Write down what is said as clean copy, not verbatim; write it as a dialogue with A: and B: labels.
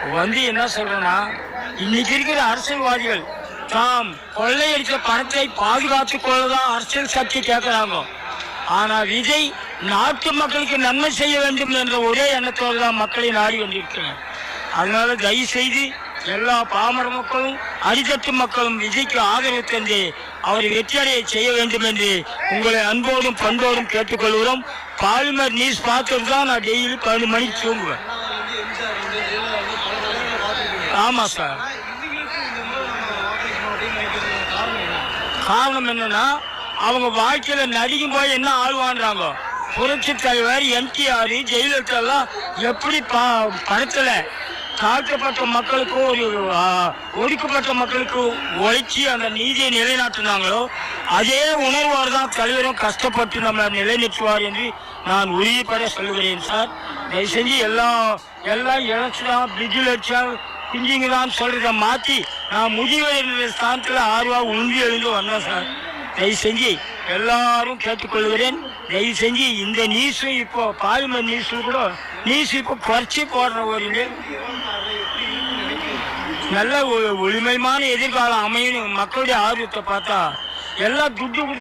A: என்ன சொல்றேன்னா, இன்னைக்கு இருக்கிற அரசியல்வாதிகள் தாம் கொள்ளையடித்த பணத்தை பாதுகாத்துக் கொள்ளதான் அரசியல் சக்தி கேட்கிறாங்க. ஆனா விஜய் நாட்டு மக்களுக்கு நன்மை செய்ய வேண்டும் என்ற ஒரே எண்ணத்தோடு தான் மக்களை நாடி கொண்டிருக்கிறார். அதனால தயவு செய்து எல்லா பாமர மக்களும் அடித்தட்டு மக்களும் விஜய்க்கு ஆதரவு தந்து அவரை வெற்றியடைய செய்ய வேண்டும் என்று உங்களை அன்போடும் பண்போடும் கேட்டுக்கொள்கிறோம். பாலிமர் நியூஸ் பார்த்துட்டு தான் நான் டெய்லி 12 மணிக்கு தூங்குவேன். ஆமா சார். காரணம் என்னன்னா, அவங்க வாழ்க்கையில நடிக்கும் போய் என்ன ஆழ்வான்றாங்க. புரட்சி தலைவர் எம்ஜிஆர் ஜெயலலிதா எல்லாம் எப்படி படத்துல தாழ்த்தப்பட்ட மக்களுக்கு ஒடுக்கப்பட்ட மக்களுக்கு உழைச்சி அந்த நீதியை நிலைநாட்டினாங்களோ அதே உணர்வோடு தான் தலைவரும் கஷ்டப்பட்டு நம்ம நிலைநிறுத்துவார் என்று நான் உறுதிப்பட சொல்லுகிறேன் சார். தயவு செஞ்சு எல்லாம் எலெக்ஷன் பிஜிலட்சம் பிஞ்சிங்க தான் சொல்றத மாற்றி நான் முதியவர் ஸ்தானத்தில் ஆர்வம் உந்தி எழுந்து வந்தேன் சார். தயவு செஞ்சு எல்லாரும் கேட்டுக்கொள்கிறேன். தயவு செஞ்சு இந்த நியூஸு இப்போ பாலிமர் நியூஸு கூட நியூஸ் இப்போ குறைச்சி போடுற ஒரு நல்ல ஒளிமயமான எதிர்காலம் அமையும் மக்களுடைய ஆர்வத்தை பார்த்தா எல்லாம் துட்டு